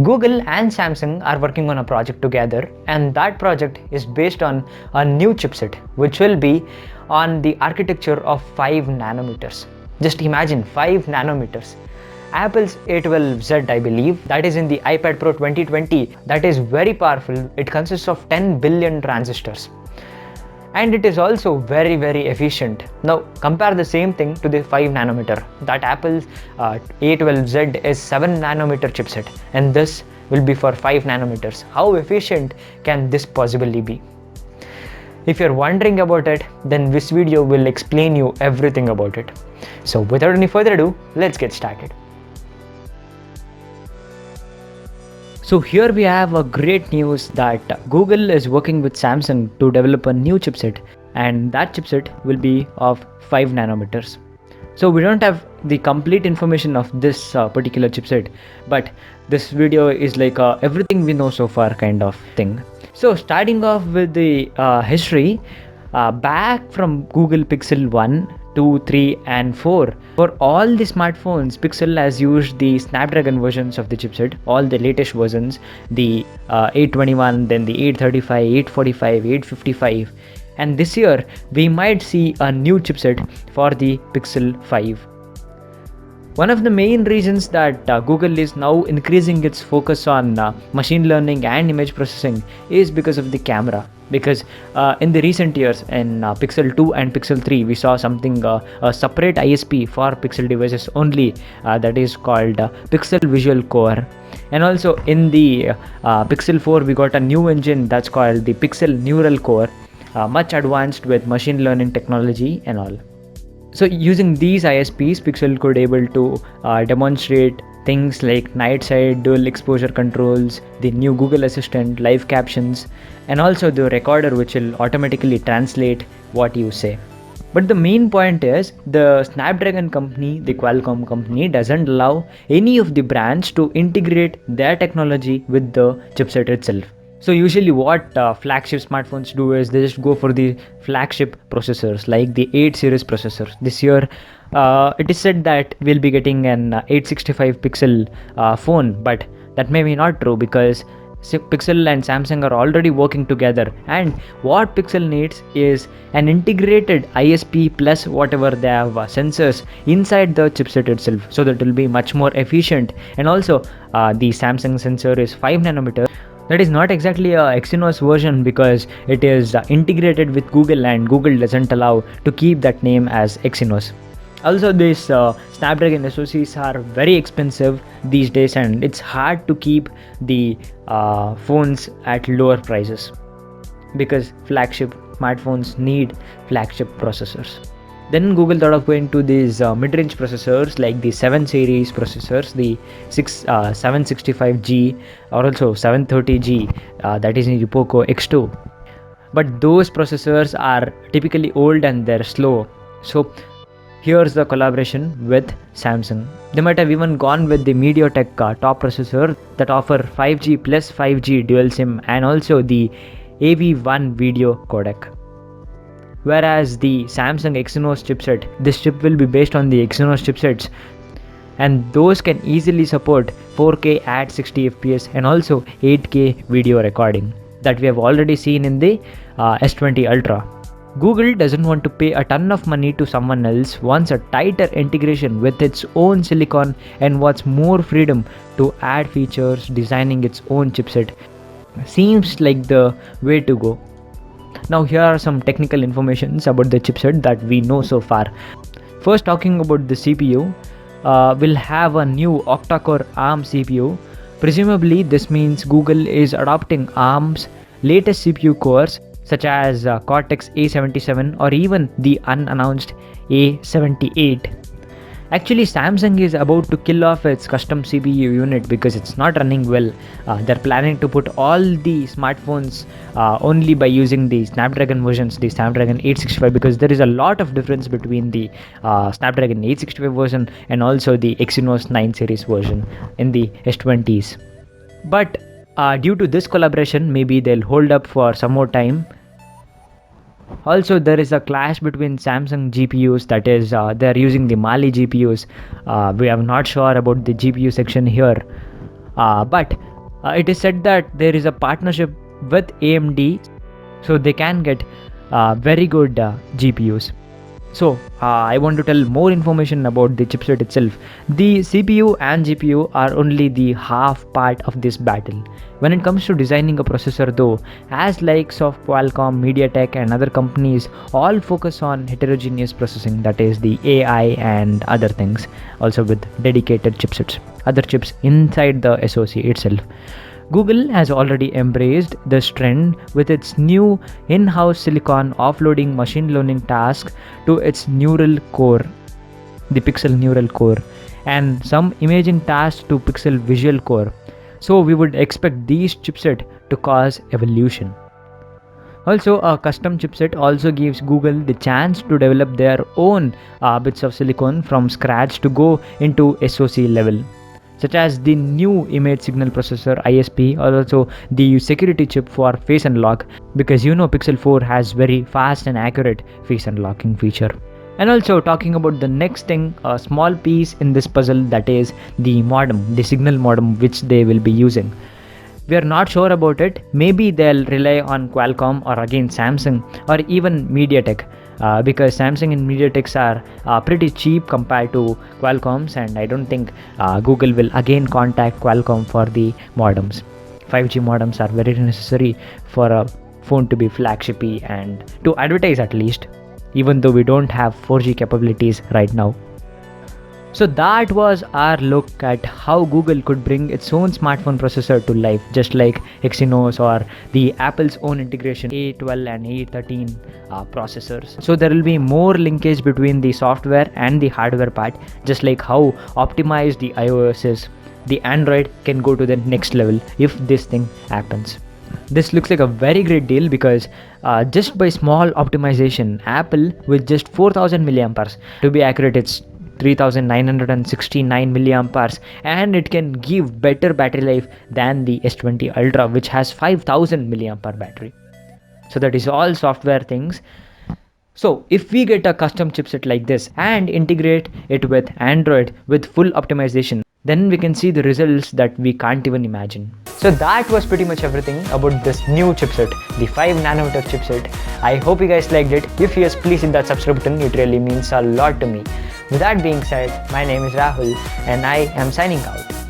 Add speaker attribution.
Speaker 1: Google and Samsung are working on a project together, and that project is based on a new chipset which will be on the architecture of 5 nanometers. Just imagine 5 nanometers. Apple's A12Z, I believe, that is in the iPad Pro 2020, that is very powerful. It consists of 10 billion transistors. And it is also very efficient. Now compare the same thing to the 5 nanometer. That Apple's A12Z is 7 nanometer chipset, and this will be for 5 nanometers. How efficient can this possibly be? If you're wondering about it, then this video will explain you everything about it. So without any further ado, let's get started. So here we have a great news that Google is working with Samsung to develop a new chipset, and that chipset will be of 5 nanometers. So we don't have the complete information of this particular chipset, but this video is like everything we know so far kind of thing. So starting off with the history, back from Google Pixel 1, 2, 3 and 4. For all the smartphones, Pixel has used the Snapdragon versions of the chipset, all the latest versions, the 821, then the 835, 845, 855. And this year, we might see a new chipset for the Pixel 5. One of the main reasons that Google is now increasing its focus on machine learning and image processing is because of the camera. Because in the recent years in Pixel 2 and Pixel 3 we saw something a separate ISP for Pixel devices only, that is called Pixel Visual Core. And also in the Pixel 4 we got a new engine that's called the Pixel Neural Core, much advanced with machine learning technology and all. So using these ISPs, Pixel could able to demonstrate things like night side dual exposure controls, the new Google Assistant, live captions, and also the recorder which will automatically translate what you say. But the main point is the Snapdragon company, the Qualcomm company, doesn't allow any of the brands to integrate their technology with the chipset itself. So usually what flagship smartphones do is they just go for the flagship processors like the 8 series processors. This year it is said that we'll be getting an 865 pixel phone, but that may be not true because Pixel and Samsung are already working together, and what Pixel needs is an integrated ISP plus whatever they have sensors inside the chipset itself, so that it will be much more efficient. And also the Samsung sensor is 5 nanometer. That is not exactly a Exynos version because it is integrated with Google, and Google doesn't allow to keep that name as Exynos. Also, these Snapdragon SoCs are very expensive these days, and it's hard to keep the phones at lower prices because flagship smartphones need flagship processors. Then Google thought of going to these mid-range processors like the 7 series processors, the 765G or also 730G, that is in the Poco X2. But those processors are typically old and they're slow. So here's the collaboration with Samsung. They might have even gone with the MediaTek top processor that offer 5G plus 5G dual SIM and also the AV1 video codec. Whereas the Samsung Exynos chipset, this chip will be based on the Exynos chipsets, and those can easily support 4K at 60 fps and also 8K video recording that we have already seen in the S20 Ultra. Google doesn't want to pay a ton of money to someone else, wants a tighter integration with its own silicon and wants more freedom to add features, designing its own chipset. Seems like the way to go. Now here are some technical informations about the chipset that we know so far. First, talking about the CPU, we'll have a new octa-core ARM CPU. Presumably this means Google is adopting ARM's latest CPU cores such as Cortex A77 or even the unannounced A78. Actually, Samsung is about to kill off its custom CPU unit because it's not running well. They're planning to put all the smartphones only by using the Snapdragon versions, the Snapdragon 865, because there is a lot of difference between the Snapdragon 865 version and also the Exynos 9 series version in the S20s. But due to this collaboration, maybe they'll hold up for some more time. Also, there is a clash between Samsung GPUs, that is they're using the Mali GPUs. We are not sure about the GPU section here. But it is said that there is a partnership with AMD, so they can get very good GPUs. So I want to tell more information about the chipset itself. The CPU and GPU are only the half part of this battle. When it comes to designing a processor though, as likes of Qualcomm, MediaTek and other companies all focus on heterogeneous processing, that is the AI and other things, also with dedicated chipsets, other chips inside the SoC itself. Google has already embraced this trend with its new in-house silicon offloading machine learning tasks to its neural core, the Pixel neural core, and some imaging tasks to Pixel visual core. So we would expect these chipset to cause evolution. Also, a custom chipset also gives Google the chance to develop their own bits of silicon from scratch to go into SoC level, such as the new image signal processor ISP, or also the security chip for face unlock, because Pixel 4 has very fast and accurate face unlocking feature. And also talking about the next thing, a small piece in this puzzle, that is the modem, the signal modem which they will be using. We are not sure about it. Maybe they'll rely on Qualcomm or again Samsung or even MediaTek, because Samsung and MediaTek are pretty cheap compared to Qualcomm's, and I don't think Google will again contact Qualcomm for the modems. 5G modems are very necessary for a phone to be flagshipy and to advertise at least, even though we don't have 4G capabilities right now. So that was our look at how Google could bring its own smartphone processor to life, just like Exynos or the Apple's own integration A12 and A13 processors. So there will be more linkage between the software and the hardware part, just like how optimized the iOS is. The Android can go to the next level if this thing happens. This looks like a very great deal because just by small optimization, Apple with just 4000 milliamperes, to be accurate it's 3969 milliamperes, and it can give better battery life than the S20 Ultra, which has 5000 milliampere battery. So that is all software things. So if we get a custom chipset like this and integrate it with Android with full optimization, then we can see the results that we can't even imagine. So that was pretty much everything about this new chipset, the 5nm chipset. I hope you guys liked it. If yes, please hit that subscribe button. It really means a lot to me. With that being said, my name is Rahul and I am signing out.